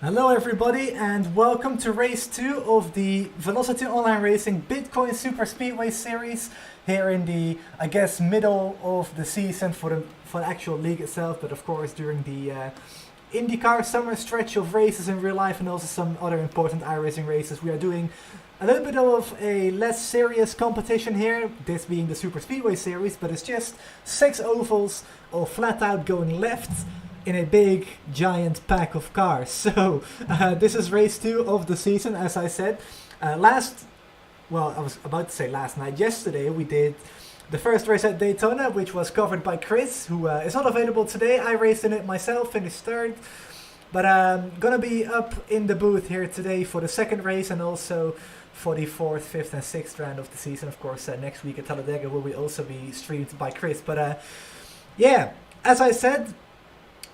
Hello everybody and welcome to race 2 of the Velocity Online Racing Bitcoin Super Speedway series here in the, I guess, middle of the season for the actual league itself, but of course during the IndyCar summer stretch of races in real life and also some other important iRacing races. We are doing a little bit of a less serious competition here, this being the Super Speedway series, but it's just 6 ovals of flat out going left in a big giant pack of cars. So this is race 2 of the season, as I said. I was about to say last night. Yesterday we did the first race at Daytona, which was covered by Chris, who is not available today. I raced in it myself, finished third. But I'm gonna be up in the booth here today for the second race and also for the 4th, 5th and 6th round of the season. Of course, next week at Talladega will also be streamed by Chris. But yeah, as I said,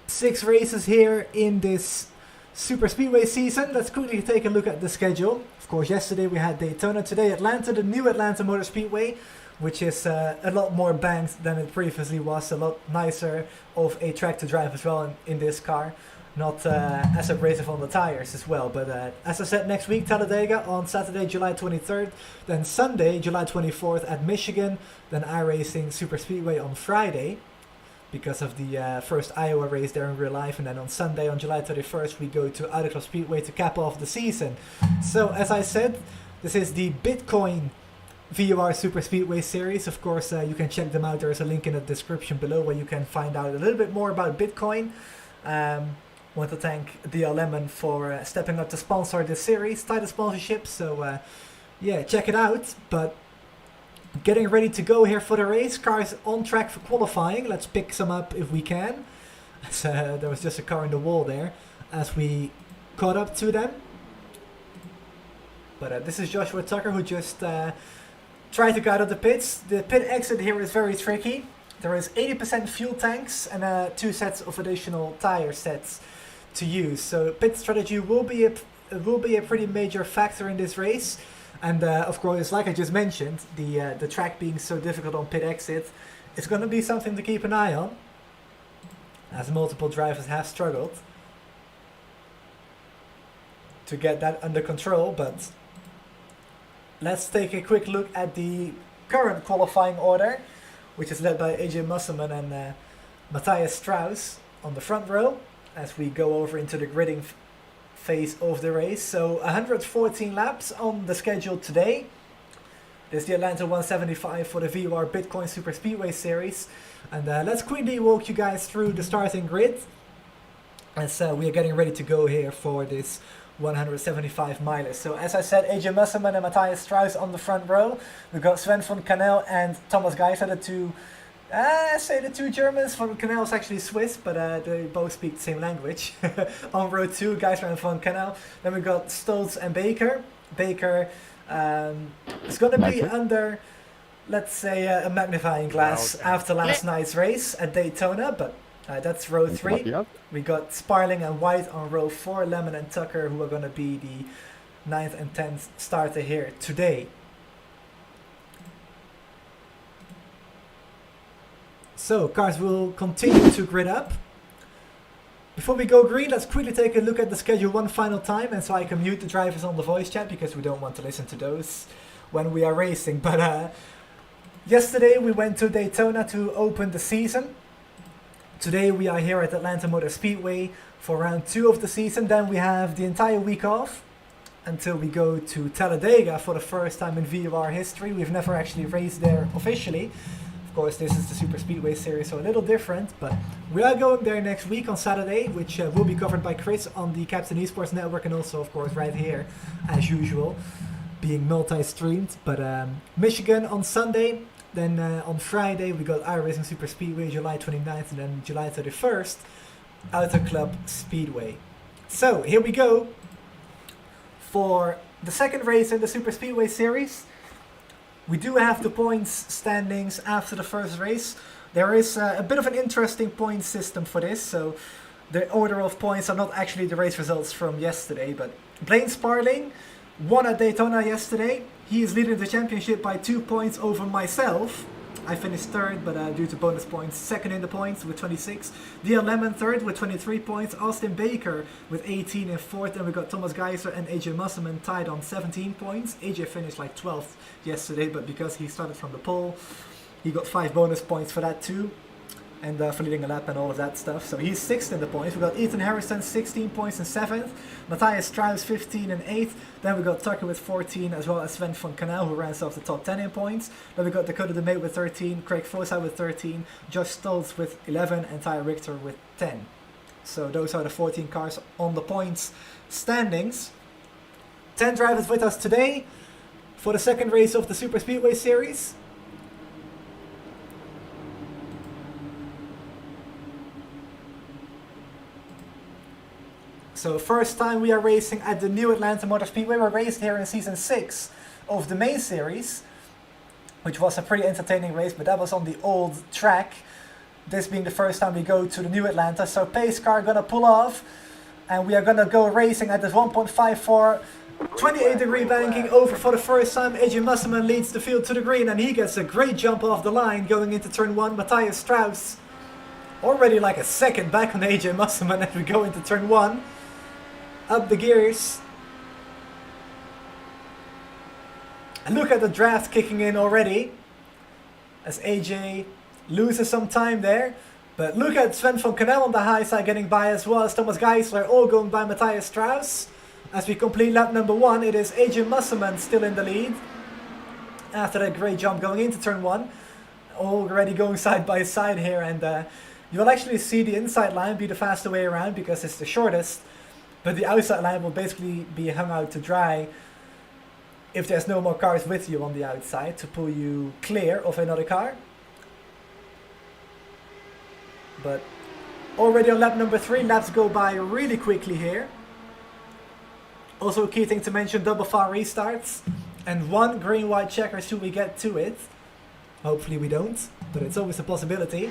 6 races here in this Super Speedway season. Let's quickly take a look at the schedule. Of course, yesterday we had Daytona, today Atlanta, the new Atlanta Motor Speedway, which is a lot more banked than it previously was, a lot nicer of a track to drive as well in this car. Not as abrasive on the tires as well, but as I said, next week Talladega on Saturday, July 23rd, then Sunday, July 24th at Michigan, then iRacing Super Speedway on Friday, because of the first Iowa race there in real life, and then on Sunday on July 31st we go to AtlantaSuperSpeedway to cap off the season. So as I said, this is the Bitcoin VOR Super Speedway series. Of course you can check them out, there is a link in the description below where you can find out a little bit more about Bitcoin. Want to thank DL Lemon for stepping up to sponsor this series, title sponsorship, so yeah, check it out. But getting ready to go here for the race. Cars on track for qualifying. Let's pick some up if we can. There was just a car in the wall there as we caught up to them. But this is Joshua Tucker, who just tried to get out of the pits. The pit exit here is very tricky. There is 80% fuel tanks and 2 sets of additional tire sets to use. So pit strategy will be a pretty major factor in this race. And of course, like I just mentioned, the track being so difficult on pit exit, it's going to be something to keep an eye on, as multiple drivers have struggled to get that under control. But let's take a quick look at the current qualifying order, which is led by AJ Musselman and Matthias Strauss on the front row, as we go over into the gridding phase of the race. So 114 laps on the schedule today. This is the Atlanta 175 for the VOR Bitcoin Super Speedway series, and let's quickly walk you guys through the starting grid as we are getting ready to go here for this 175 miles. So as I said, AJ Musselman and Matthias Strauss on the front row. We've got Sven von Kanel and Thomas Geiser, the two Germans. Von Kanel is actually Swiss, but they both speak the same language. On row 2, Geiser and von Kanel. Then we got Stoltz and Baker. Baker is going to be under, let's say, a magnifying glass after last night's race at Daytona, but that's row 3. We got Sparling and White on row 4, Lemon and Tucker, who are going to be the 9th and 10th starter here today. So, cars will continue to grid up. Before we go green, let's quickly take a look at the schedule one final time, and so I can mute the drivers on the voice chat, because we don't want to listen to those when we are racing. But yesterday we went to Daytona to open the season. Today we are here at Atlanta Motor Speedway for round 2 of the season. Then we have the entire week off until we go to Talladega for the first time in VOR history. We've never actually raced there officially. Of course, this is the Super Speedway series, so a little different, but we are going there next week on Saturday, which will be covered by Chris on the Captain Esports Network, and also, of course, right here, as usual, being multi-streamed. But Michigan on Sunday, then on Friday we got iRacing Super Speedway, July 29th, and then July 31st, Auto Club Speedway. So, here we go for the second race in the Super Speedway series. We do have the points standings after the first race. There is a bit of an interesting point system for this, so the order of points are not actually the race results from yesterday, but Blaine Sparling won at Daytona yesterday. He is leading the championship by 2 points over myself. I finished third, but due to bonus points, second in the points with 26. Dion Lemon third with 23 points. Austin Baker with 18 in fourth. And we got Thomas Geiser and AJ Musselman tied on 17 points. AJ finished like 12th yesterday, but because he started from the pole, he got 5 bonus points for that too. And for leading a lap and all of that stuff. So he's 6th in the points. We got Ethan Harrison 16 points in 7th. Matthias Strauss 15 in 8th. Then we got Tucker with 14, as well as Sven von Kanal, who ran off the top 10 in points. Then we got Dakota DeMay with 13, Craig Fosa with 13, Josh Stoltz with 11, and Ty Richter with 10. So those are the 14 cars on the points standings. 10 drivers with us today for the second race of the Super Speedway series. So first time we are racing at the new Atlanta Motor Speedway. We raced here in season 6 of the main series, which was a pretty entertaining race, but that was on the old track. This being the first time we go to the new Atlanta. So pace car gonna pull off, and we are gonna go racing at this 1.54 28-degree banking over for the first time. AJ Musselman leads the field to the green, and he gets a great jump off the line going into turn 1. Matthias Strauss already like a second back on AJ Musselman as we go into turn 1. Up the gears. And look at the draft kicking in already, as AJ loses some time there. But look at Sven von Kanel on the high side getting by, as well as Thomas Geisler, all going by Matthias Strauss. As we complete lap number 1, it is AJ Musselman still in the lead after that great jump going into turn 1. Already going side by side here, and you'll actually see the inside line be the faster way around because it's the shortest. But the outside line will basically be hung out to dry if there's no more cars with you on the outside to pull you clear of another car. But already on lap number 3, laps go by really quickly here. Also a key thing to mention, double VOR restarts and 1 green-white checker should we get to it. Hopefully we don't, but it's always a possibility.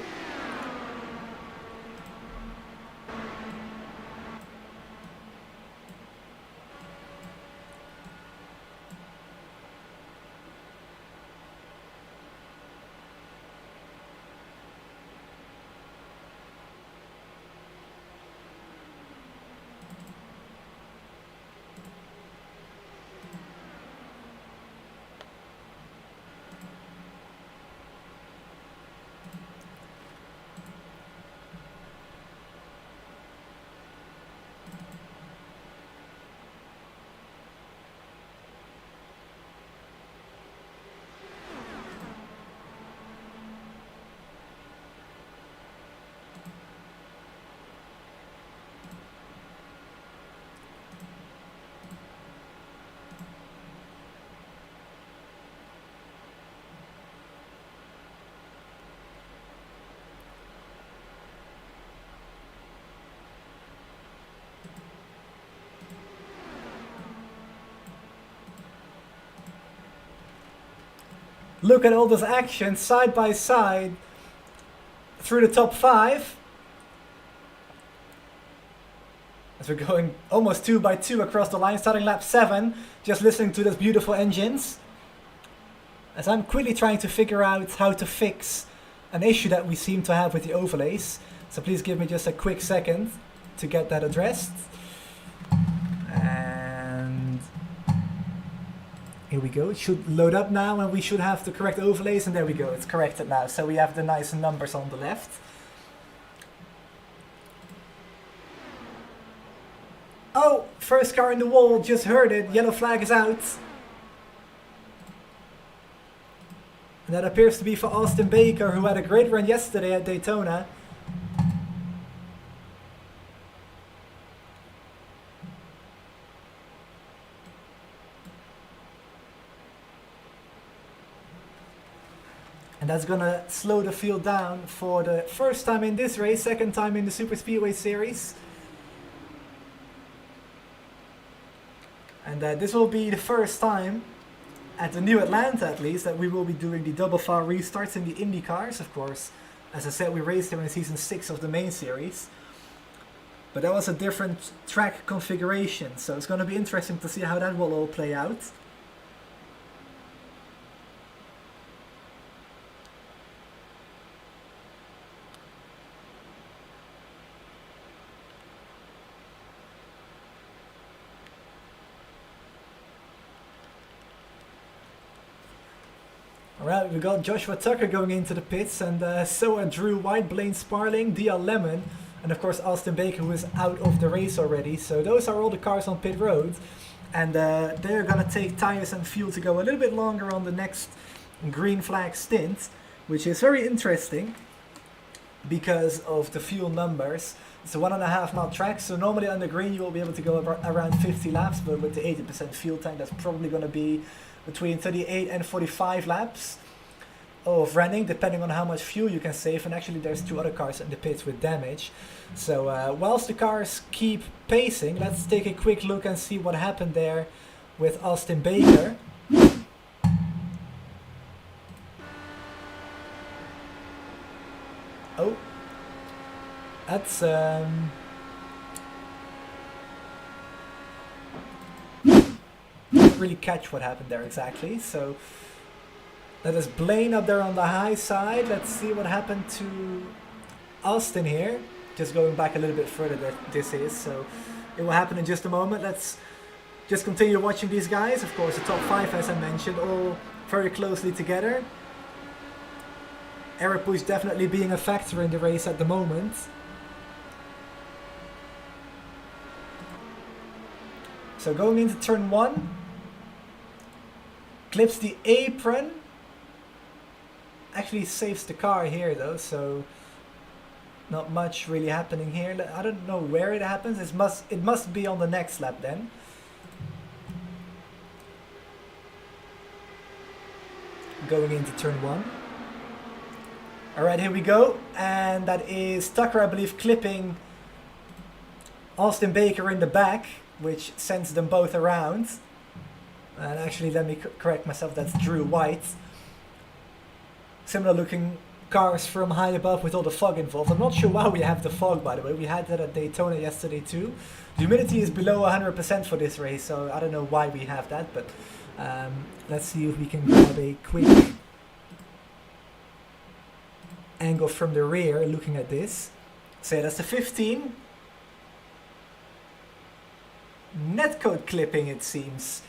Look at all this action side by side through the top 5. As we're going almost 2 by 2 across the line, starting lap 7, just listening to those beautiful engines. As I'm quickly trying to figure out how to fix an issue that we seem to have with the overlays. So please give me just a quick second to get that addressed. And here we go. It should load up now and we should have the correct overlays, and there we go. It's corrected now. So we have the nice numbers on the left. Oh, first car in the wall, just heard it. Yellow flag is out. And And that appears to be for Austin Baker, who had a great run yesterday at Daytona. And that's gonna slow the field down for the first time in this race, second time in the Super Speedway series. And this will be the first time, at the new Atlanta at least, that we will be doing the double VOR restarts in the IndyCars. Of course, as I said, we raced them in season 6 of the main series. But that was a different track configuration, so it's gonna be interesting to see how that will all play out. Alright, we got Joshua Tucker going into the pits, and so are Drew White, Blaine Sparling, DL Lemon, and of course Austin Baker, who is out of the race already. So those are all the cars on pit road, and they're gonna take tires and fuel to go a little bit longer on the next green flag stint, which is very interesting because of the fuel numbers. It's a 1.5 mile track, so normally on the green you will be able to go around 50 laps, but with the 80% fuel tank, that's probably going to be between 38 and 45 laps of running, depending on how much fuel you can save. And actually there's 2 other cars in the pits with damage. So whilst the cars keep pacing, let's take a quick look and see what happened there with Austin Baker. Oh, that's didn't really catch what happened there exactly. So that is Blaine up there on the high side. Let's see what happened to Austin here. Just going back a little bit further that this is, so it will happen in just a moment. Let's just continue watching these guys. Of course, the top 5, as I mentioned, all very closely together. Air push definitely being a factor in the race at the moment. So going into turn 1, clips the apron, actually saves the car here though, so not much really happening here. I don't know where it happens. It must be on the next lap then. Going into turn 1. Alright, here we go, and that is Tucker, I believe, clipping Austin Baker in the back, which sends them both around. And actually, let me correct myself, that's Drew White. Similar looking cars from high above with all the fog involved. I'm not sure why we have the fog, by the way. We had that at Daytona yesterday too. The humidity is below 100% for this race, so I don't know why we have that, but let's see if we can grab a quick angle from the rear looking at this. So that's the 15. Netcode clipping, it seems.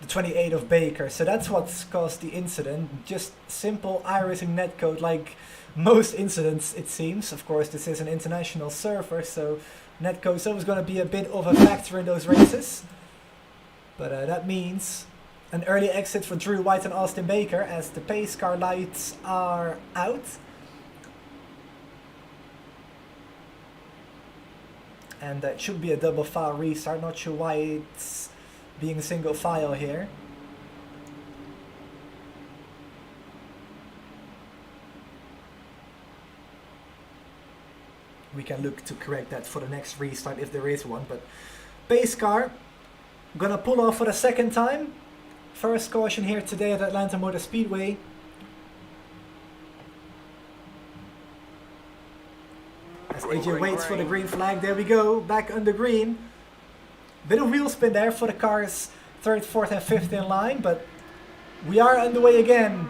The 28 of Baker. So that's what's caused the incident. Just simple iRacing netcode, like most incidents, it seems. Of course, this is an international server, so netcode is always going to be a bit of a factor in those races. But that means an early exit for Drew White and Austin Baker as the pace car lights are out. And that should be a double file restart. Not sure why it's being single file here. We can look to correct that for the next restart if there is one. But pace car gonna pull off for the second time. First caution here today at Atlanta Motor Speedway. As AJ waits for the green flag, there we go, back under green. Bit of wheel spin there for the cars 3rd, 4th and 5th in line, but we are underway again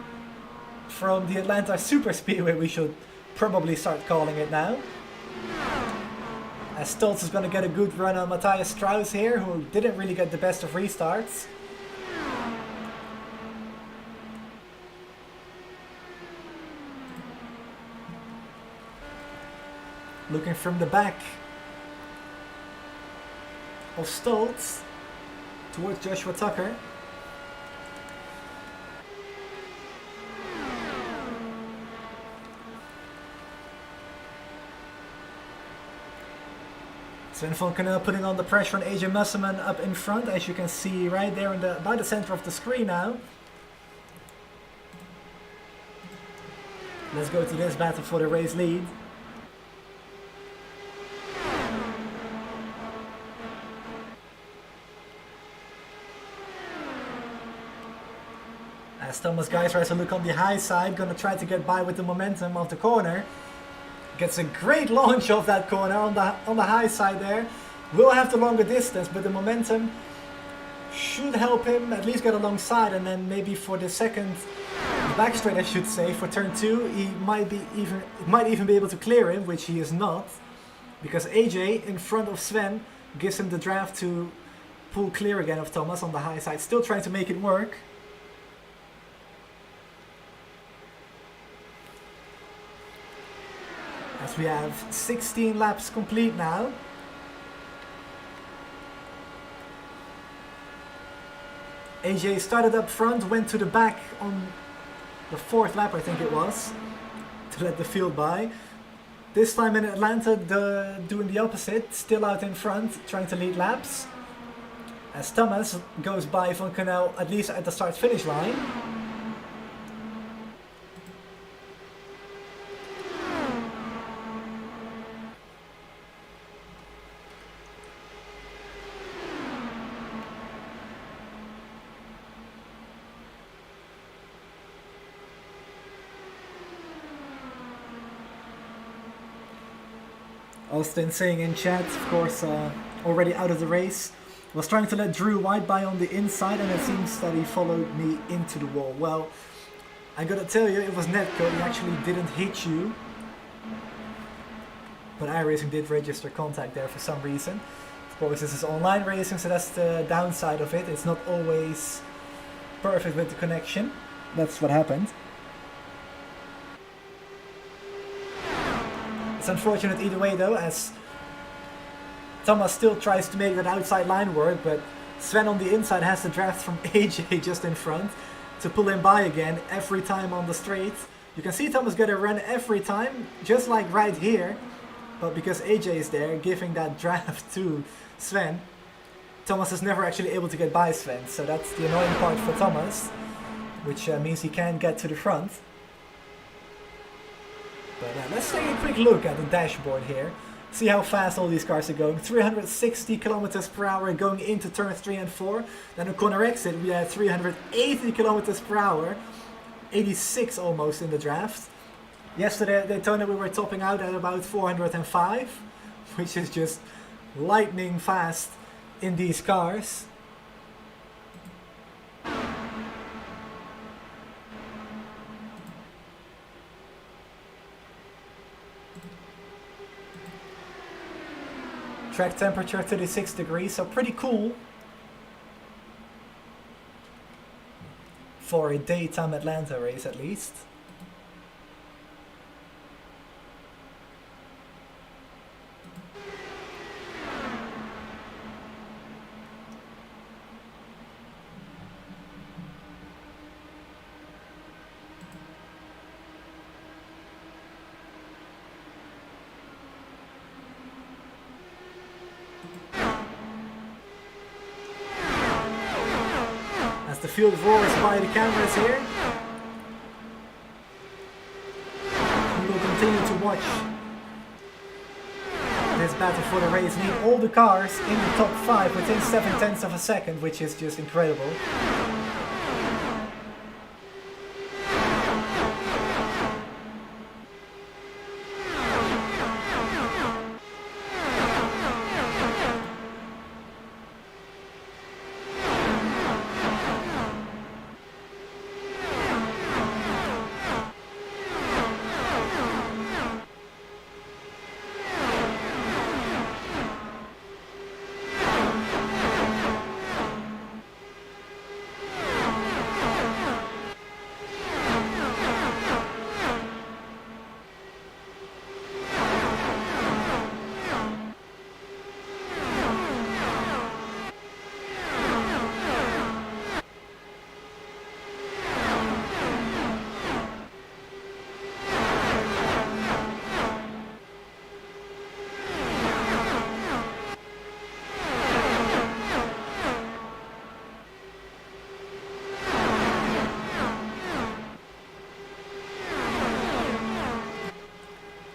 from the AtlantaSuperSpeedway, we should probably start calling it now. As Stoltz is going to get a good run on Matthias Strauss here, who didn't really get the best of restarts. Looking from the back of Stoltz towards Joshua Tucker. Sven Vonkenau putting on the pressure on AJ Musselman up in front, as you can see right there in by the center of the screen now. Let's go to this battle for the race lead. As Thomas Geiss tries to look on the high side, gonna try to get by with the momentum of the corner. Gets a great launch of that corner on the high side there. Will have the longer distance, but the momentum should help him at least get alongside, and then maybe for the second back straight, I should say, for turn 2, he might even be able to clear him, which he is not, because AJ in front of Sven gives him the draft to pull clear again of Thomas on the high side, still trying to make it work. As we have 16 laps complete now. AJ started up front, went to the back on the 4th lap, I think it was, to let the field by. This time in Atlanta, doing the opposite, still out in front, trying to lead laps. As Thomas goes by Vonkenau, at least at the start-finish line. Austin saying in chat, of course, already out of the race, was trying to let Drew White by on the inside, and it seems that he followed me into the wall. Well, I gotta tell you, it was Netco, he actually didn't hit you. But iRacing did register contact there for some reason. Of course, this is online racing, so that's the downside of it. It's not always perfect with the connection. That's what happened. It's unfortunate either way though, as Thomas still tries to make that outside line work, but Sven on the inside has the draft from AJ just in front to pull him by again every time on the straight. You can see Thomas get a run every time, just like right here, but because AJ is there giving that draft to Sven, Thomas is never actually able to get by Sven, so that's the annoying part for Thomas, which means he can't get to the front. But let's take a quick look at the dashboard here. See how fast all these cars are going. 360 kilometers per hour going into turns 3 and 4. Then on corner exit we had 380 kilometers per hour. 86 almost in the draft. Yesterday at Daytona we were topping out at about 405. Which is just lightning fast in these cars. Track temperature 36 degrees, so pretty cool for a daytime Atlanta race at least. The field roars by the cameras here. We will continue to watch this battle for the race. Need all the cars in the top 5 within 7/10 of a second, which is just incredible.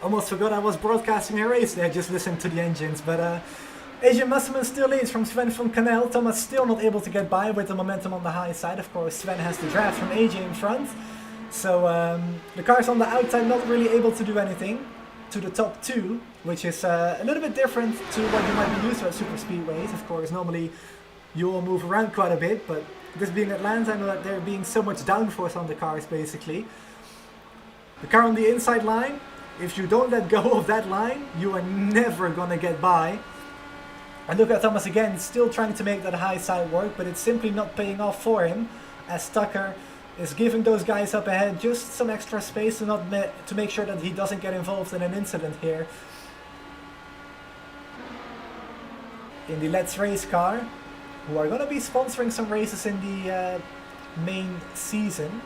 almost forgot I was broadcasting a race there, just listening to the engines. But AJ Musselman still leads from Sven van Canel. Thomas still not able to get by with the momentum on the high side. Of course, Sven has the draft from AJ in front. So the cars on the outside not really able to do anything to the top two, which is a little bit different to what you might be used to at super speedways. Of course, normally you will move around quite a bit, but this being Atlanta, I know that there being so much downforce on the cars basically. The car on the inside line, if you don't let go of that line, you are never gonna get by. And look at Thomas again, still trying to make that high side work, but it's simply not paying off for him, as Tucker is giving those guys up ahead just some extra space to make sure that he doesn't get involved in an incident here. In the Let's Race car, who are going to be sponsoring some races in the main season,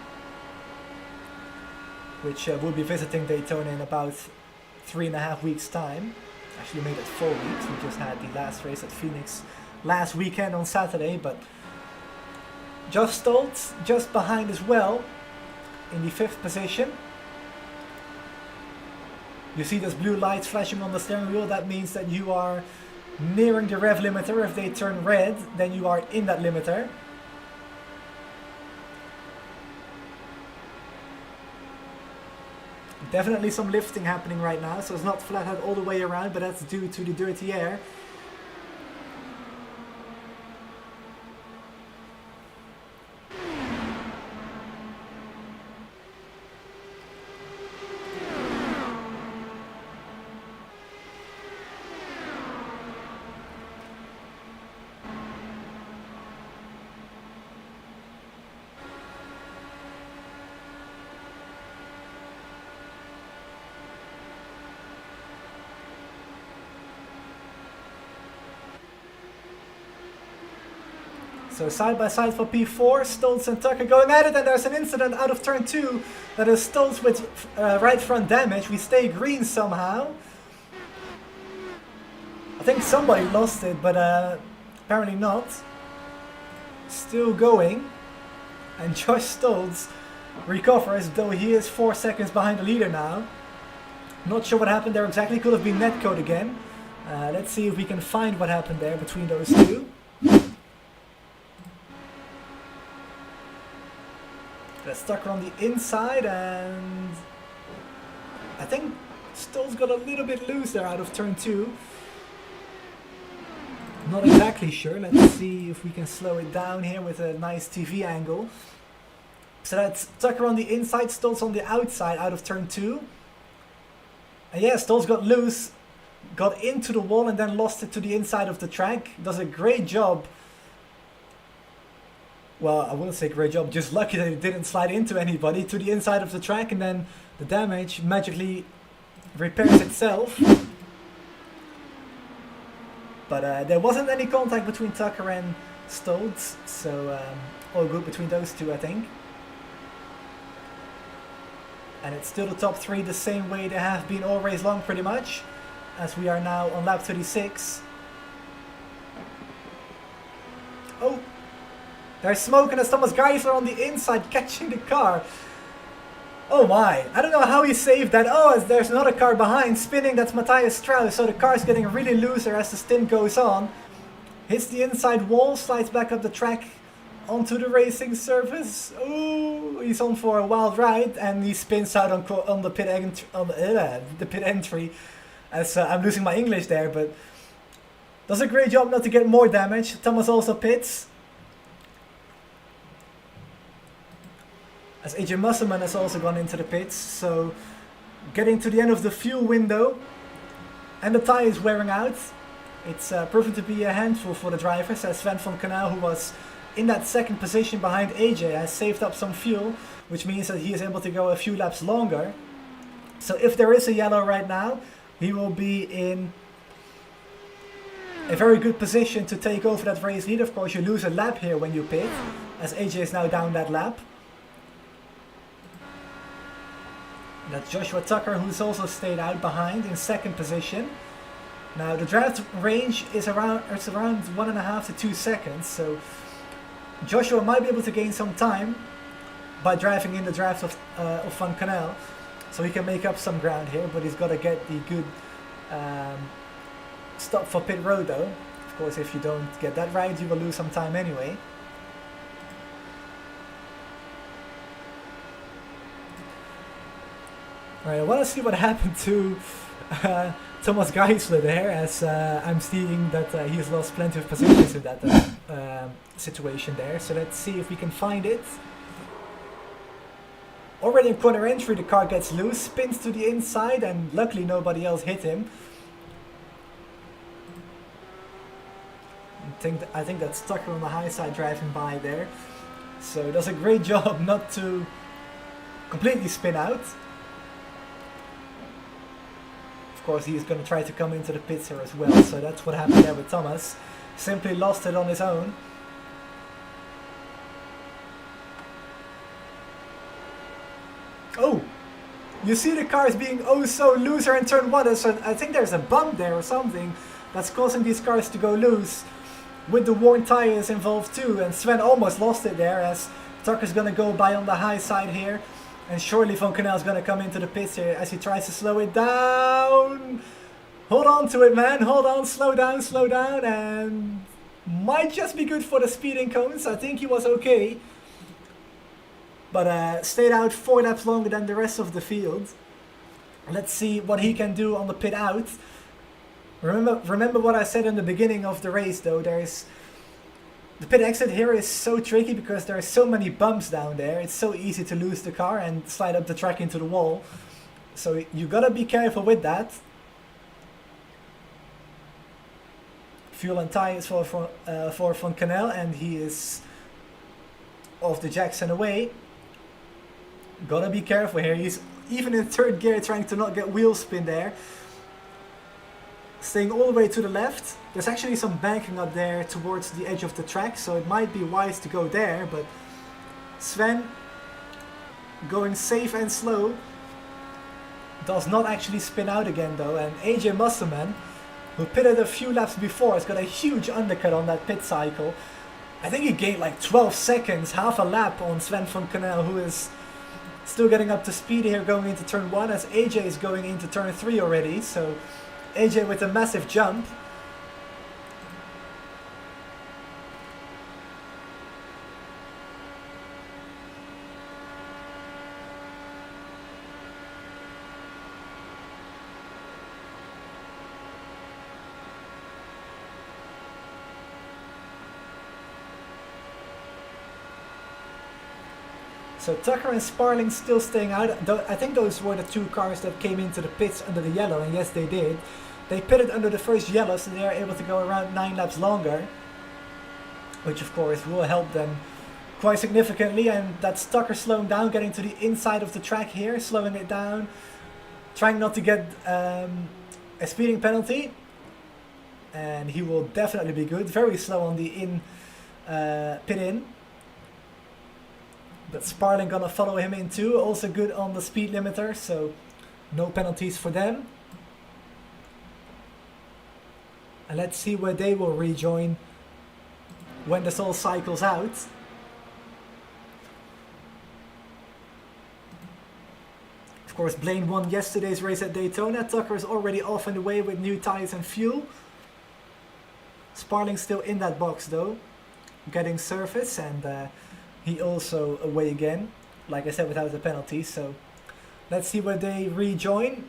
which will be visiting Daytona in about 3.5 weeks time. Actually made it 4 weeks. We just had the last race at Phoenix last weekend on Saturday, but Josh Stoltz just behind as well in the 5th position. You see those blue lights flashing on the steering wheel. That means that you are nearing the rev limiter. If they turn red, then you are in that limiter. Definitely some lifting happening right now, so it's not flat out all the way around, but that's due to the dirty air. So side by side for P4, Stoltz and Tucker going at it, and there's an incident out of turn 2. That is Stoltz with right front damage. We stay green somehow. I think somebody lost it, but apparently not. Still going. And Josh Stoltz recovers, though he is 4 seconds behind the leader now. Not sure what happened there exactly. Could have been netcode again. Let's see if we can find what happened there between those two. That's Tucker on the inside, and I think Stoltz got a little bit loose there out of turn 2. Not exactly sure. Let's see if we can slow it down here with a nice TV angle. So that's Tucker on the inside, Stoltz on the outside out of turn 2. And yeah, Stoltz got loose, got into the wall and then lost it to the inside of the track. Does a great job. Well, I wouldn't say great job, just lucky that it didn't slide into anybody, to the inside of the track, and then the damage magically repairs itself. But there wasn't any contact between Tucker and Stoltz, so all good between those two, I think. And it's still the top 3 the same way they have been all race long pretty much, as we are now on lap 36. Oh! There's smoke, and as Thomas Geisler on the inside catching the car. Oh my, I don't know how he saved that. Oh, there's another car behind spinning, that's Matthias Strauss, so the car's getting really looser as the stint goes on. Hits the inside wall, slides back up the track onto the racing surface. Oh, he's on for a wild ride, and he spins out on the pit entry. As I'm losing my English there, but does a great job not to get more damage. Thomas also pits. As AJ Musselman has also gone into the pits, so getting to the end of the fuel window and the tyre is wearing out. It's proven to be a handful for the drivers, as Sven van Canel, who was in that 2nd position behind AJ, has saved up some fuel, which means that he is able to go a few laps longer. So if there is a yellow right now, he will be in a very good position to take over that race lead. Of course, you lose a lap here when you pit, as AJ is now down that lap. That's Joshua Tucker, who's also stayed out behind in 2nd position. Now the draft range is around 1.5 to 2 seconds, so Joshua might be able to gain some time by driving in the draft of Van Canel. So he can make up some ground here, but he's got to get the good stop for pit road though. Of course, if you don't get that right, you will lose some time anyway. Alright, I want to see what happened to Thomas Geisler there, as I'm seeing that he's lost plenty of positions in that situation there. So let's see if we can find it. Already in corner entry, the car gets loose, spins to the inside, and luckily nobody else hit him. I think that's Tucker on the high side driving by there. So does a great job not to completely spin out. Of course, he's going to try to come into the pits here as well. So that's what happened there with Thomas. Simply lost it on his own. Oh! You see the cars being oh so looser in turn 1. So I think there's a bump there or something that's causing these cars to go loose. With the worn tires involved too. And Sven almost lost it there, as Tucker's going to go by on the high side here. And surely Van Canel's going to come into the pits here as he tries to slow it down. Hold on to it, man. Hold on. Slow down. And might just be good for the speeding cones. I think he was okay. But stayed out 4 laps longer than the rest of the field. Let's see what he can do on the pit out. Remember what I said in the beginning of the race though. The pit exit here is so tricky because there are so many bumps down there. It's so easy to lose the car and slide up the track into the wall. So you gotta be careful with that. Fuel and tires for Van Canel, and he is off the Jackson away. Gotta be careful here. He's even in 3rd gear trying to not get wheel spin there. Staying all the way to the left. There's actually some banking up there towards the edge of the track, so it might be wise to go there, but Sven going safe and slow. Does not actually spin out again though, and AJ Musselman, who pitted a few laps before, has got a huge undercut on that pit cycle. I think he gained like 12 seconds, half a lap on Sven Van Canel, who is still getting up to speed here going into turn 1, as AJ is going into turn 3 already, so AJ with a massive jump. So Tucker and Sparling still staying out. I think those were the 2 cars that came into the pits under the yellow, and yes they did. They pitted under the first yellow, so they are able to go around 9 laps longer. Which of course will help them quite significantly, and that's Tucker slowing down, getting to the inside of the track here, slowing it down. Trying not to get a speeding penalty. And he will definitely be good. Very slow on the pit in. But Sparling gonna follow him in too, also good on the speed limiter, so no penalties for them. And let's see where they will rejoin when this all cycles out. Of course, Blaine won yesterday's race at Daytona. Tucker is already off and away with new tires and fuel. Sparling still in that box though, getting surface, and he also away again, like I said, without the penalty. So let's see where they rejoin.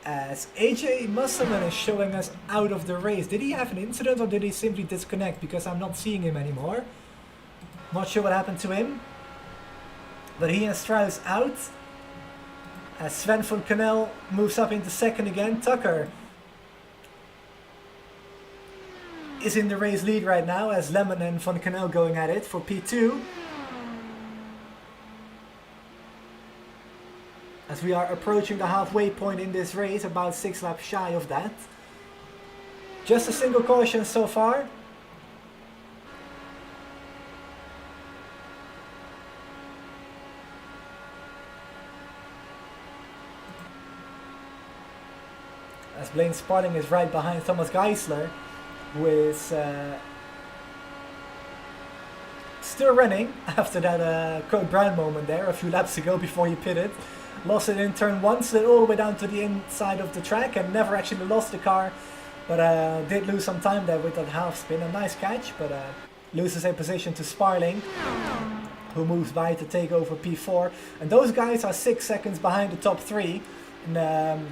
As AJ Musselman is showing us out of the race. Did he have an incident or did he simply disconnect? Because I'm not seeing him anymore. Not sure what happened to him. But he and Strauss out. As Sven Van Canel moves up into 2nd again. Tucker is in the race lead right now, as Lemon and Van Canel going at it for P2. As we are approaching the halfway point in this race, about 6 laps shy of that. Just a single caution so far. As Blaine Sparling is right behind Thomas Geisler, who is still running after that Code Brown moment there a few laps ago before he pitted. Lost it in turn 1, slid all the way down to the inside of the track and never actually lost the car. But did lose some time there with that half spin. A nice catch, but loses a position to Sparling, who moves by to take over P4. And those guys are 6 seconds behind the top 3. And,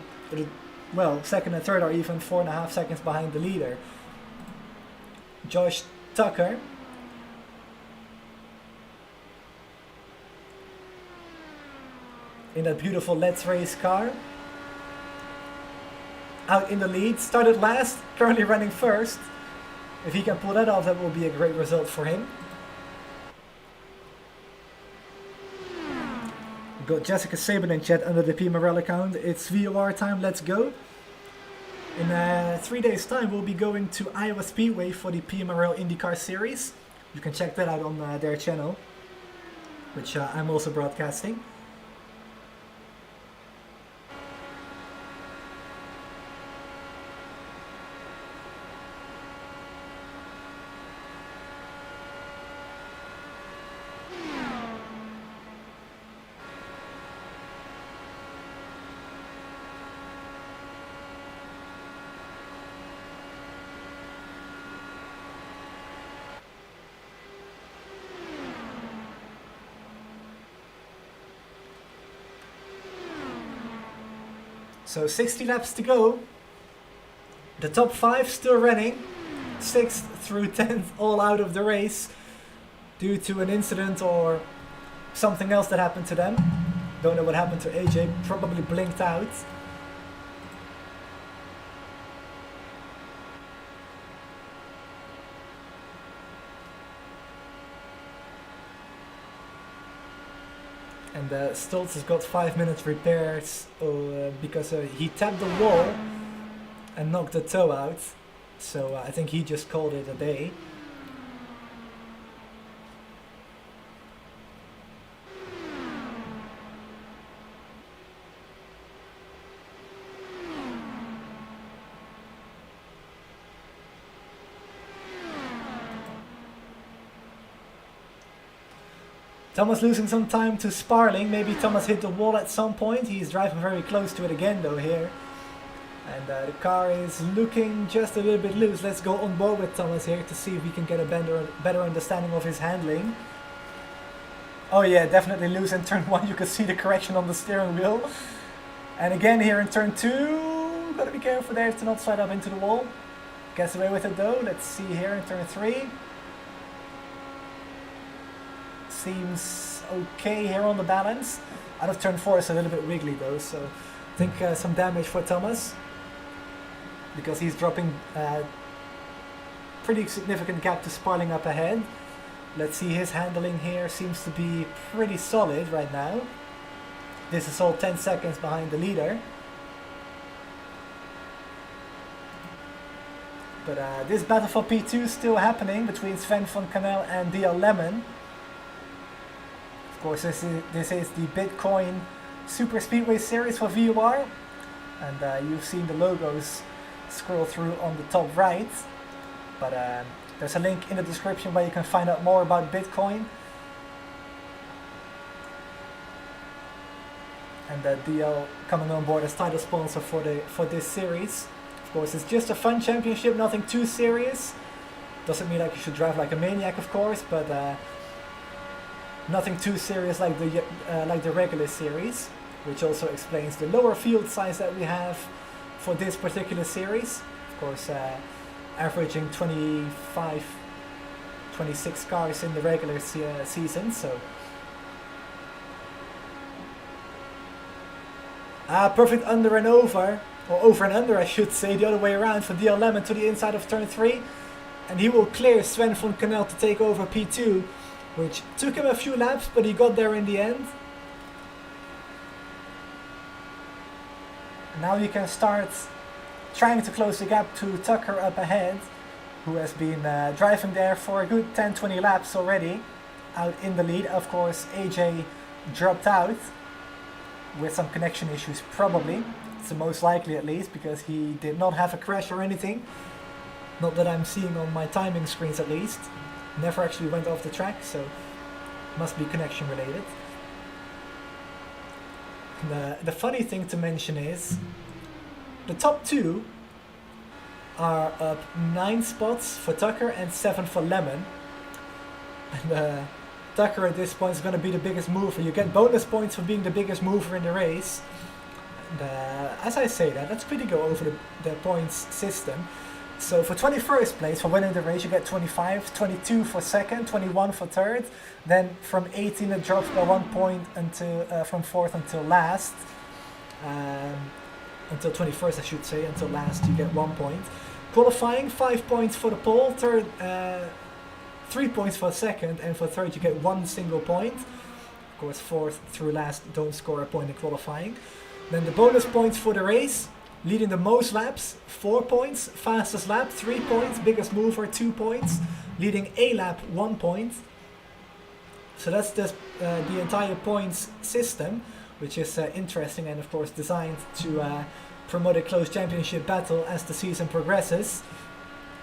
well, second and third are even 4.5 seconds behind the leader. Josh Tucker in that beautiful Let's Race car. Out in the lead, started last, currently running first. If he can pull that off, that will be a great result for him. We've got Jessica Saban in chat under the P Morel account. It's VOR time, let's go. In 3 days time we'll be going to Iowa Speedway for the P Morel IndyCar series. You can check that out on their channel, which I'm also broadcasting. So 60 laps to go. The top 5 still running. 6th through 10th all out of the race due to an incident or something else that happened to them. Don't know what happened to AJ, probably blinked out. And Stoltz has got 5 minutes repairs because he tapped the wall and knocked the toe out. So I think he just called it a day. Thomas losing some time to Sparling. Maybe Thomas hit the wall at some point. He's driving very close to it again though here. And the car is looking just a little bit loose. Let's go on board with Thomas here to see if we can get a better understanding of his handling. Oh yeah, definitely loose in turn 1. You can see the correction on the steering wheel. And again here in turn 2. Gotta be careful there to not slide up into the wall. Gets away with it though. Let's see here in turn 3. Seems okay here on the balance. Out of turn 4 is a little bit wiggly though, so I think some damage for Thomas because he's dropping pretty significant gap to Sparling up ahead. Let's see, his handling here seems to be pretty solid right now. This is all 10 seconds behind the leader. But this battle for P2 is still happening between Sven von Kanel and DL Lemon. Of course, this is the Bitcoin Super Speedway series for VOR, and you've seen the logos scroll through on the top right, but there's a link in the description where you can find out more about Bitcoin. And DL coming on board as title sponsor for this series. Of course, it's just a fun championship, nothing too serious. Doesn't mean like you should drive like a maniac, of course, but nothing too serious like the regular series, which also explains the lower field size that we have for this particular series. Of course, averaging 25, 26 cars in the regular season. So, perfect under and over, or over and under, I should say, the other way around for DL Lemon to the inside of turn 3, and he will clear Sven von Kanel to take over P2. Which took him a few laps, but he got there in the end. And now you can start trying to close the gap to Tucker up ahead, who has been driving there for a good 10-20 laps already, out in the lead. Of course, AJ dropped out with some connection issues, probably. It's the most likely at least, because he did not have a crash or anything. Not that I'm seeing on my timing screens at least. Never actually went off the track, so must be connection related. The funny thing to mention is the top 2 are up 9 spots for Tucker and 7 for Lemon. And Tucker at this point is going to be the biggest mover. You get bonus points for being the biggest mover in the race. And, as I say that, let's quickly go over the points system. So for 21st place, for winning the race, you get 25, 22 for second, 21 for third. Then from 18 it drops by 1 point until from 4th until last. Until 21st, I should say, until last you get 1 point. Qualifying, 5 points for the pole, third, 3 points for second, and for third you get 1 single point. Of course, 4th through last don't score a point in qualifying. Then the bonus points for the race, leading the most laps, 4 points, fastest lap, 3 points, biggest mover, 2 points, leading a lap, 1 point. So that's just the entire points system, which is interesting and of course designed to promote a close championship battle as the season progresses,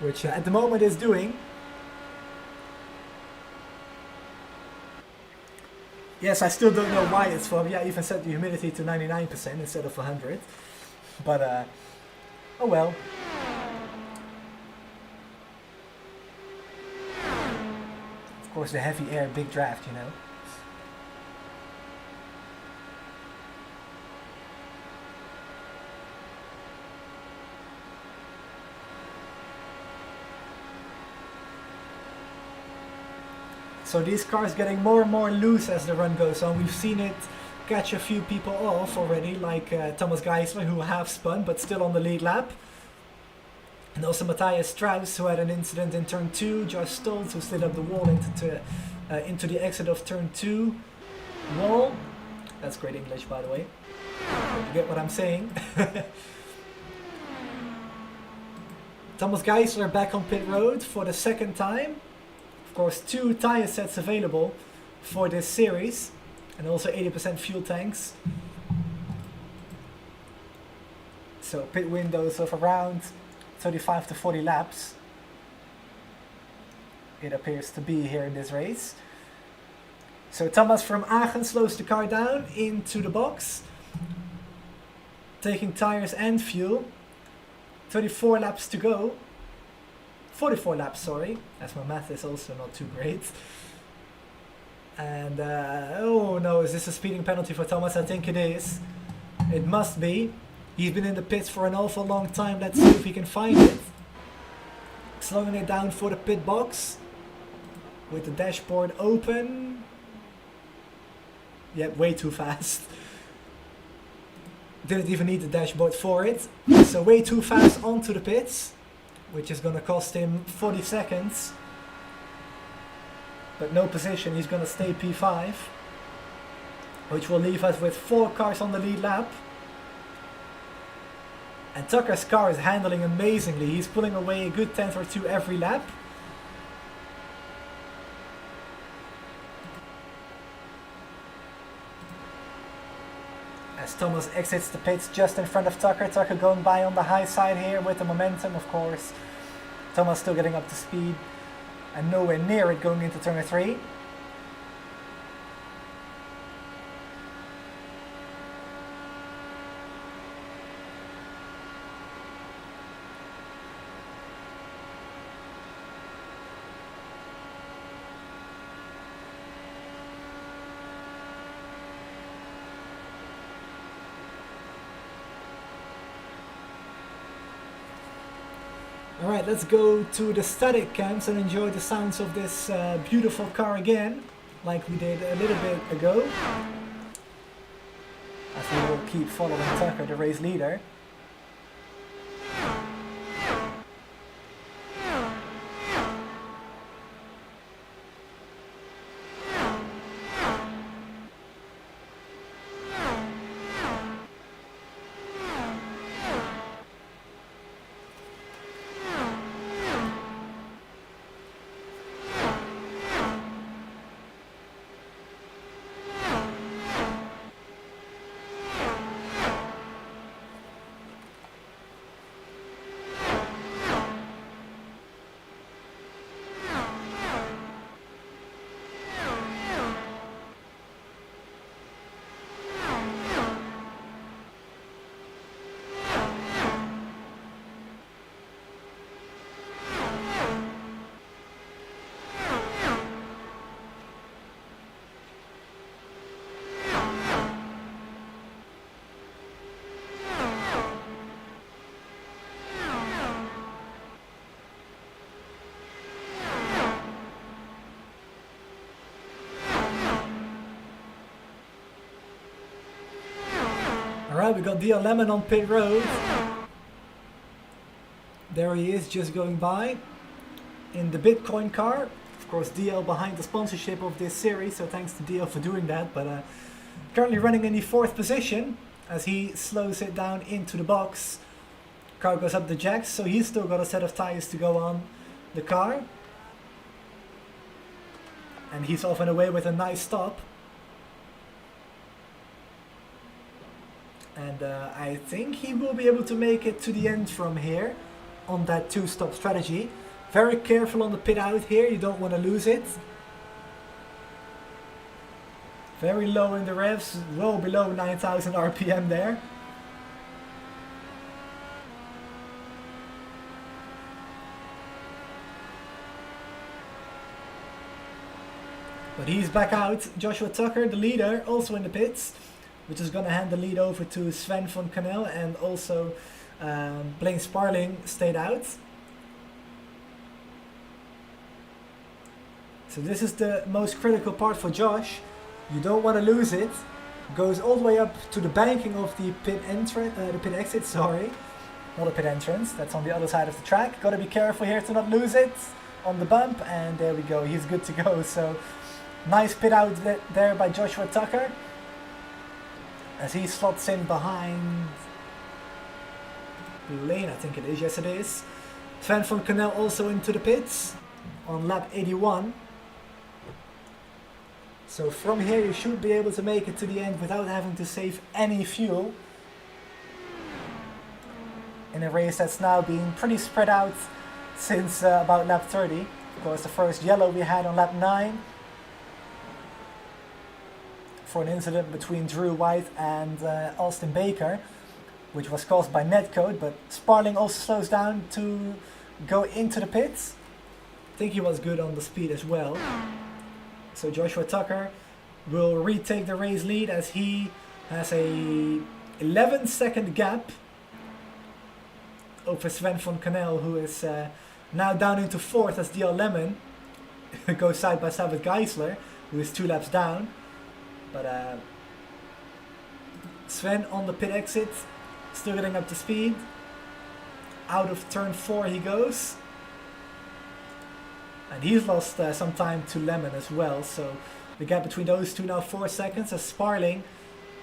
which at the moment is doing. Yes, I still don't know why it's from. Yeah, I even set the humidity to 99% instead of 100. But, oh well. Of course, the heavy air, big draft, you know. So these cars getting more and more loose as the run goes on. We've seen it catch a few people off already, like Thomas Geisler, who half spun but still on the lead lap. And also Matthias Strauss, who had an incident in turn 2. Josh Stoltz, who slid up the wall into the exit of turn 2 wall. That's great English, by the way. You get what I'm saying. Thomas Geisler back on pit road for the second time. Of course, 2 tire sets available for this series, and also 80% fuel tanks. So pit windows of around 35 to 40 laps. It appears to be here in this race. So Thomas from Aachen slows the car down into the box, taking tires and fuel. 34 laps to go. 44 laps, sorry, as my math is also not too great. And, oh no, is this a speeding penalty for Thomas? I think it is. It must be. He's been in the pits for an awful long time. Let's see if we can find it. Slowing it down for the pit box. With the dashboard open. Yep, way too fast. Didn't even need the dashboard for it. So way too fast onto the pits, which is going to cost him 40 seconds. But no position, he's going to stay P5. Which will leave us with 4 cars on the lead lap. And Tucker's car is handling amazingly. He's pulling away a good 10th or 2 every lap. As Thomas exits the pits just in front of Tucker. Tucker going by on the high side here with the momentum, of course. Thomas still getting up to speed and nowhere near it going into turn 3. Alright, let's go to the static cams and enjoy the sounds of this beautiful car again, like we did a little bit ago. As we will keep following Tucker, the race leader. Alright, we got DL Lemon on pit road. There he is, just going by in the Bitcoin car. Of course, DL behind the sponsorship of this series, so thanks to DL for doing that. But currently running in the 4th position as he slows it down into the box. Car goes up the jacks, so he's still got a set of tires to go on the car. And he's off and away with a nice stop. And I think he will be able to make it to the end from here on that 2-stop strategy. Very careful on the pit out here, you don't want to lose it. Very low in the revs, well below 9,000 RPM there. But he's back out. Joshua Tucker, the leader, also in the pits, which is going to hand the lead over to Sven van Kanel, and also Blaine Sparling stayed out. So this is the most critical part for Josh. You don't want to lose it. Goes all the way up to the banking of the pit exit, sorry. Not a pit entrance, that's on the other side of the track. Got to be careful here to not lose it on the bump, and there we go, he's good to go. So nice pit out there by Joshua Tucker as he slots in behind Lane, I think it is, yes it is. Sven van Kanel also into the pits on lap 81. So from here you should be able to make it to the end without having to save any fuel. In a race that's now been pretty spread out since about lap 30. Of course, the first yellow we had on lap 9 for an incident between Drew White and Austin Baker, which was caused by netcode, but Sparling also slows down to go into the pits. I think he was good on the speed as well. So Joshua Tucker will retake the race lead as he has a 11-second gap over Sven van Kanel, who is now down into 4th as DL Lemon goes side by side with Geisler, who is 2 laps down. But Sven on the pit exit, still getting up to speed. Out of turn 4 he goes. And he's lost some time to Lemon as well, so the gap between those two now 4 seconds as Sparling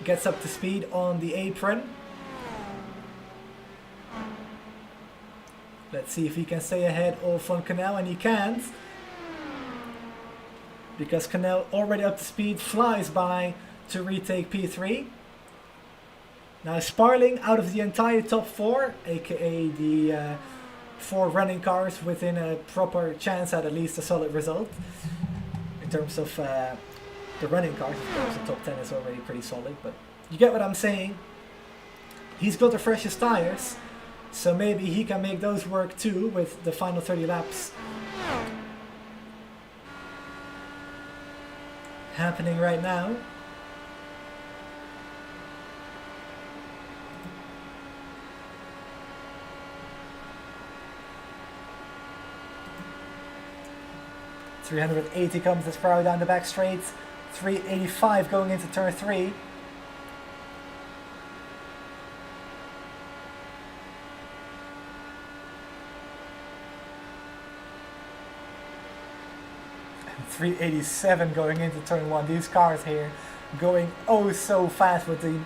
gets up to speed on the apron. Let's see if he can stay ahead of Van Kanel, and he can't. Because Kanel, already up to speed, flies by to retake P3. Now Sparling out of the entire top 4, aka the 4 running cars within a proper chance at least a solid result. In terms of the running cars, of course, the top 10 is already pretty solid, but you get what I'm saying. He's got the freshest tires, so maybe he can make those work too with the final 30 laps happening right now. .380 comes this crowd down the back straight. 385 going into turn 3. And 387 going into turn 1. These cars here going oh so fast with the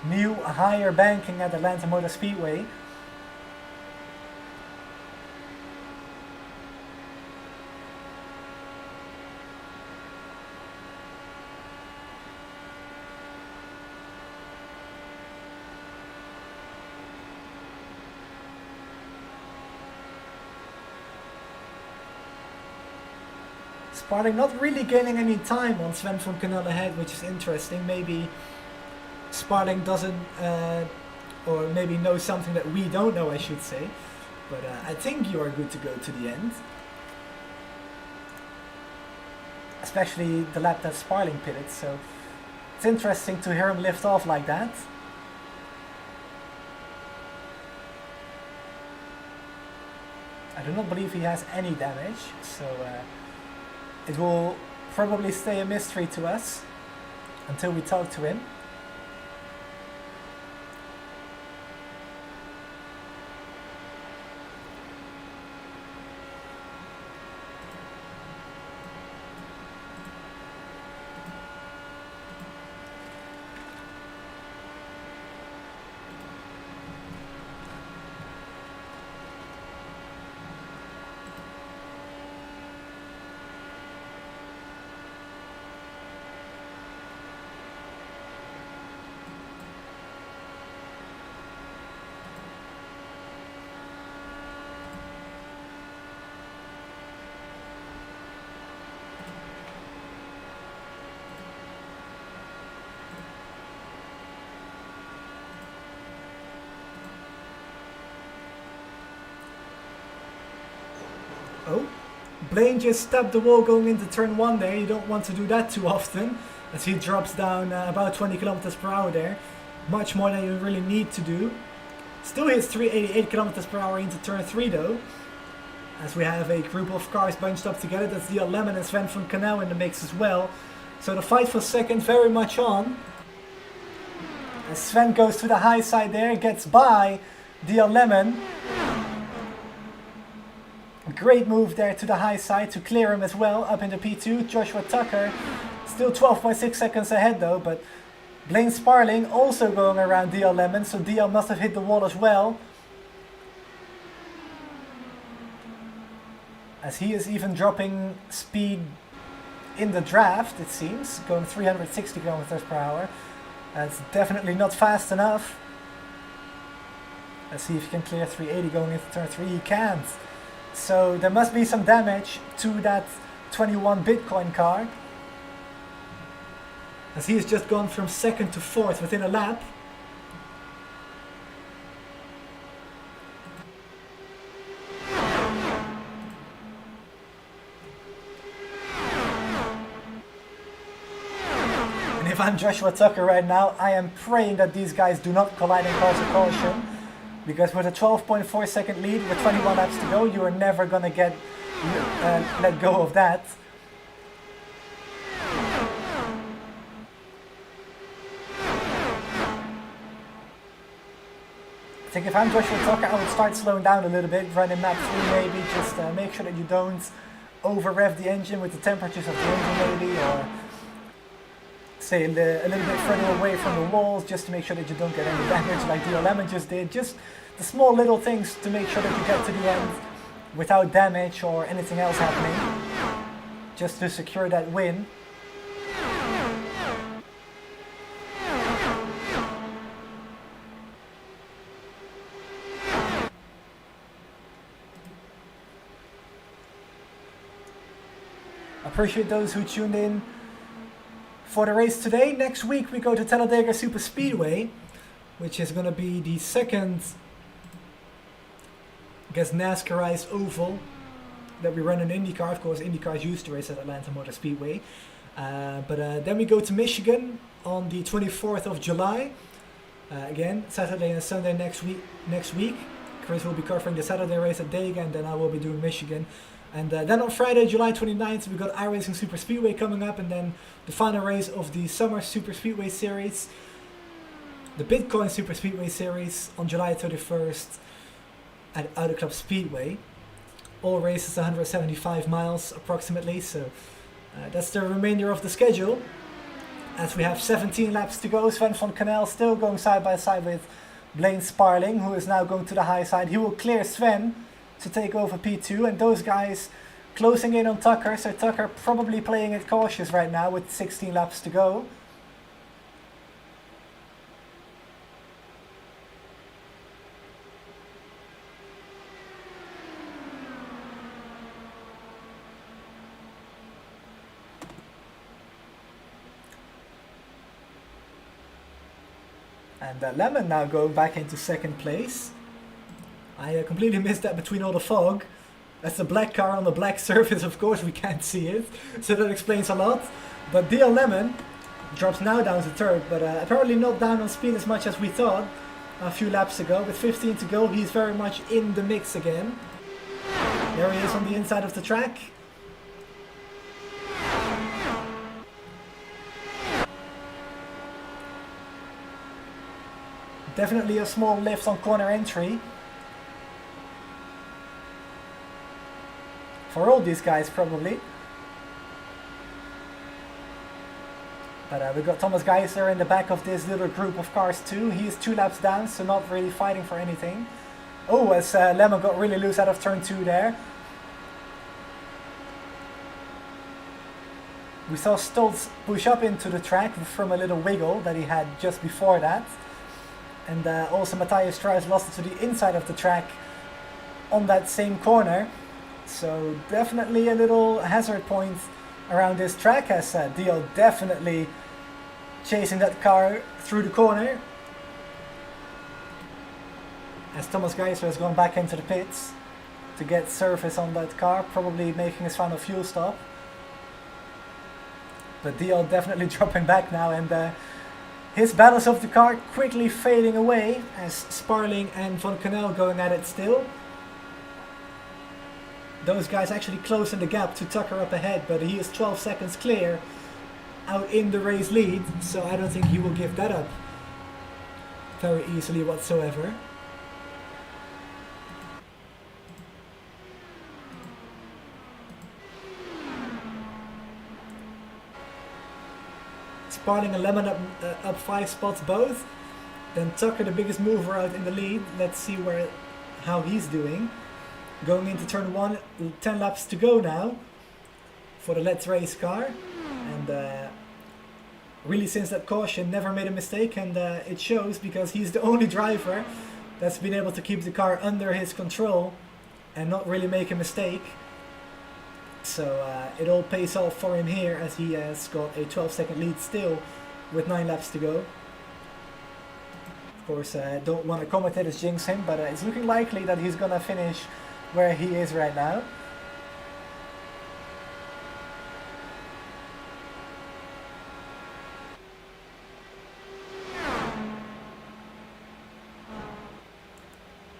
new higher banking at Atlanta Motor Speedway. Sparling not really gaining any time on Sven van Kanel ahead, which is interesting. Maybe Sparling doesn't, or maybe knows something that we don't know, I should say. But I think you are good to go to the end. Especially the lap that Sparling pitted, so it's interesting to hear him lift off like that. I do not believe he has any damage, so it will probably stay a mystery to us until we talk to him. Oh, Blaine just tapped the wall going into turn 1 there. You don't want to do that too often, as he drops down about 20 kilometers per hour there. Much more than you really need to do. Still hits 388 kilometers per hour into turn 3 though, as we have a group of cars bunched up together. That's DL Lemon and Sven van Canel in the mix as well. So the fight for second very much on. As Sven goes to the high side there, gets by DL Lemon. Great move there to the high side to clear him as well, up into P2. Joshua Tucker still 12.6 seconds ahead though, but Blaine Sparling also going around DL Lemon, so DL must have hit the wall as well. As he is even dropping speed in the draft, it seems, going 360 kilometers per hour. That's definitely not fast enough. Let's see if he can clear 380 going into turn 3. He can't. So there must be some damage to that 21 Bitcoin car, as he has just gone from second to fourth within a lap. And if I'm Joshua Tucker right now, I am praying that these guys do not collide and cause a caution. Because with a 12.4 second lead with 21 laps to go, you are never going to get let go of that. I think if I'm Joshua Tucker, I would start slowing down a little bit, running map 3 maybe, just make sure that you don't over-rev the engine with the temperatures of the engine maybe, or say a little bit further away from the walls, just to make sure that you don't get any damage like DL Lemon just did. Just the small little things to make sure that you get to the end without damage or anything else happening, just to secure that win. Appreciate those who tuned in for the race today. Next week we go to Talladega Superspeedway, which is going to be the second, I guess, NASCARized oval that we run in IndyCar. Of course, IndyCars used to race at Atlanta Motor Speedway. But then we go to Michigan on the 24th of July. Again, Saturday and Sunday next week. Chris will be covering the Saturday race at Dega, and then I will be doing Michigan. And then on Friday, July 29th, we got iRacing Superspeedway coming up, and then the final race of the Summer Superspeedway Series, the Bitcoin Superspeedway Series on July 31st at Auto Club Speedway. All races 175 miles approximately, so that's the remainder of the schedule. As we have 17 laps to go, Sven van Canel still going side by side with Blaine Sparling, who is now going to the high side. He will clear Sven to take over P2, and those guys closing in on Tucker, so Tucker probably playing it cautious right now with 16 laps to go. And Lemon now going back into second place. I completely missed that between all the fog. That's the black car on the black surface, of course we can't see it, so that explains a lot. But DL Lemon drops now down to third, but apparently not down on speed as much as we thought a few laps ago. With 15 to go, he's very much in the mix again. There he is on the inside of the track. Definitely a small lift on corner entry for all these guys probably. But we got Thomas Geisler in the back of this little group of cars too. He is 2 laps down, so not really fighting for anything. Oh, as Lemon got really loose out of turn 2 there. We saw Stoltz push up into the track from a little wiggle that he had just before that. And also Matthias Strauss lost it to the inside of the track on that same corner. So definitely a little hazard point around this track, as DL definitely chasing that car through the corner. As Thomas Geisler has gone back into the pits. to get service on that car, probably making his final fuel stop. But DL definitely dropping back now, and his balance of the car quickly fading away as Sparling and Van Canel going at it still. Those guys actually closing the gap to Tucker up ahead, but he is 12 seconds clear out in the race lead, so I don't think he will give that up very easily whatsoever. Sparling and Lemon up 5 spots both. Then Tucker, the biggest mover, out in the lead. Let's see how he's doing. Going into turn 1, 10 laps to go now for the Let's Race car. And really, since that caution, never made a mistake, and it shows because he's the only driver that's been able to keep the car under his control and not really make a mistake. So it all pays off for him here, as he has got a 12-second lead still with 9 laps to go. Of course, I don't want to commentators jinx him, but it's looking likely that he's going to finish where he is right now.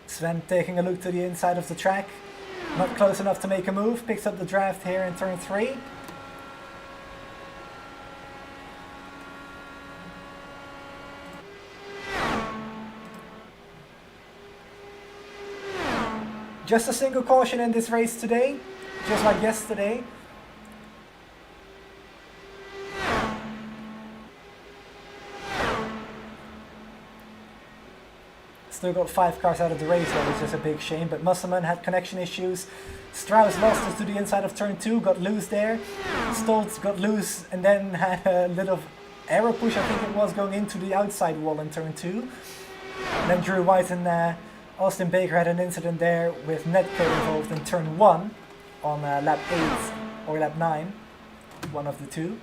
Sven taking a look to the inside of the track. Not close enough to make a move. Picks up the draft here in turn 3. Just a single caution in this race today, just like yesterday. Still got 5 cars out of the race, though, which is a big shame. But Musselman had connection issues. Strauss lost us to the inside of turn 2, got loose there. Stoltz got loose and then had a little arrow push, I think it was, going into the outside wall in turn 2. And then Drew White and Austin Baker had an incident there with Netco involved in turn 1 on lap 8 or lap 9, one of the two,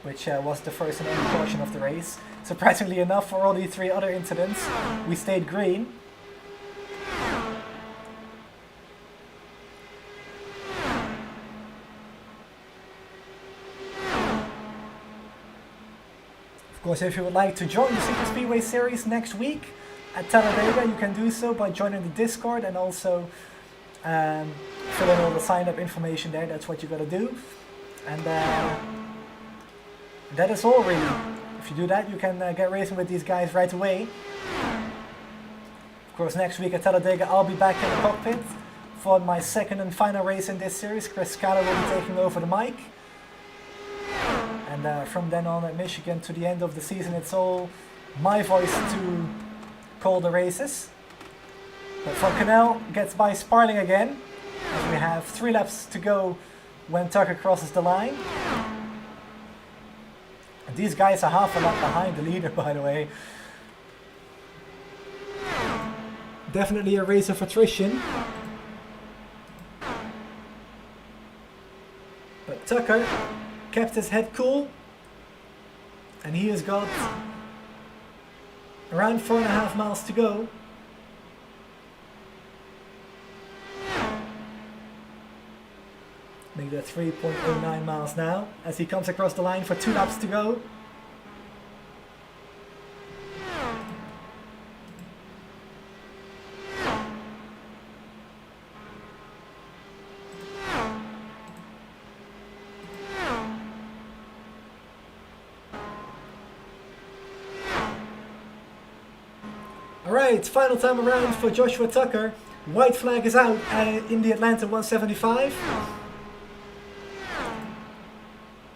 which was the first and only caution of the race. Surprisingly enough, for all the 3 other incidents, we stayed green. Of course, if you would like to join the Super Speedway series next week at Talladega, you can do so by joining the Discord and also fill in all the sign-up information there. That's what you gotta do. And that is all, really. If you do that, you can get racing with these guys right away. Of course, next week at Talladega, I'll be back in the cockpit for my second and final race in this series. Chris Scala will be taking over the mic. And from then on at Michigan to the end of the season, it's all my voice to call the races. But Van Canel gets by Sparling again, as we have 3 laps to go when Tucker crosses the line. And these guys are half a lap behind the leader, by the way. Definitely a race of attrition. But Tucker kept his head cool, and he has got around 4.5 miles to go. Make that 3.09 miles now, as he comes across the line for 2 laps to go. Alright, final time around for Joshua Tucker. White flag is out in the Atlanta 175.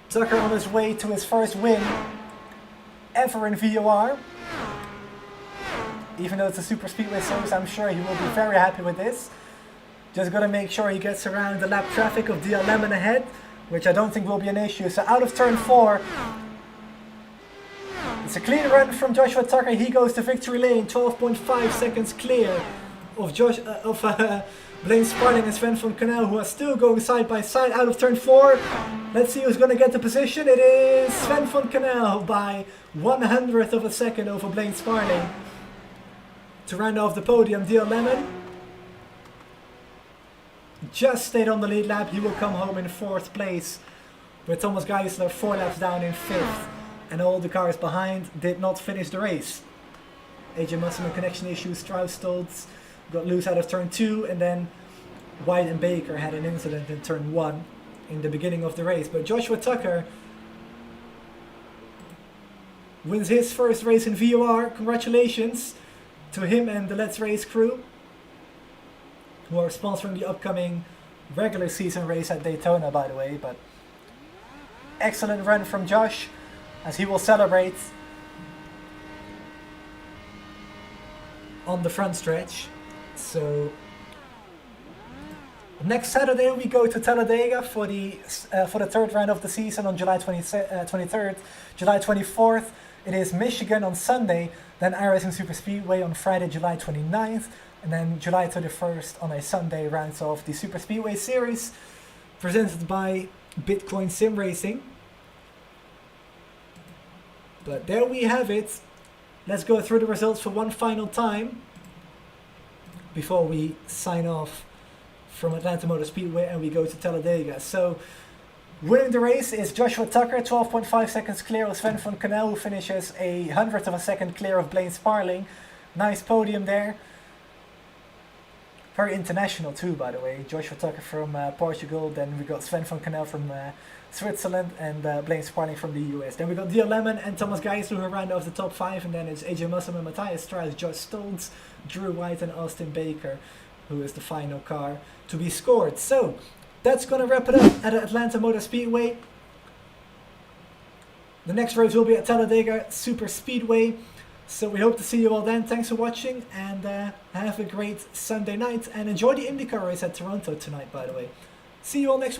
Tucker on his way to his first win ever in VOR. Even though it's a Super Speedway series, I'm sure he will be very happy with this. Just gotta make sure he gets around the lap traffic of DL Lemon ahead, which I don't think will be an issue. So out of turn 4, it's a clean run from Joshua Tucker. He goes to victory lane, 12.5 seconds clear of Blaine Sparling and Sven Van Canel, who are still going side by side out of turn 4. Let's see who's going to get the position. It is Sven Van Canel by 1/100th of a second over Blaine Sparling to round off the podium. DL Lemon just stayed on the lead lap. He will come home in 4th place, with Thomas Geisler 4 laps down in 5th. And all the cars behind did not finish the race. AJ Musselman connection issues, Strauss Stoltz got loose out of turn 2, and then White and Baker had an incident in turn 1 in the beginning of the race. But Joshua Tucker wins his first race in VOR. Congratulations to him and the Let's Race crew, who are sponsoring the upcoming regular season race at Daytona, by the way. But excellent run from Josh, as he will celebrate on the front stretch. So next Saturday we go to Talladega for the 3rd round of the season on July 23rd. July 24th it is Michigan on Sunday, then iRacing Superspeedway on Friday July 29th, and then July 31st on a Sunday rounds off the Superspeedway series presented by Bitcoin Sim Racing. But there we have it. Let's go through the results for one final time before we sign off from Atlanta Motor Speedway and we go to Talladega. So winning the race is Joshua Tucker, 12.5 seconds clear of Sven van Canel, who finishes a 100th of a second clear of Blaine Sparling. Nice podium there. Very international too, by the way. Joshua Tucker from Portugal, then we got Sven van Canel from Switzerland, and Blaine Sparling from the US. Then we got Dio Lemon and Thomas Geisler, who ran off the top 5, and then it's AJ Musselman, Matthias Strauss, Josh Stoltz, Drew White and Austin Baker, who is the final car to be scored. So that's going to wrap it up at Atlanta Motor Speedway. The next race will be at Talladega Super Speedway. So we hope to see you all then. Thanks for watching, and have a great Sunday night, and enjoy the IndyCar race at Toronto tonight, by the way. See you all next week.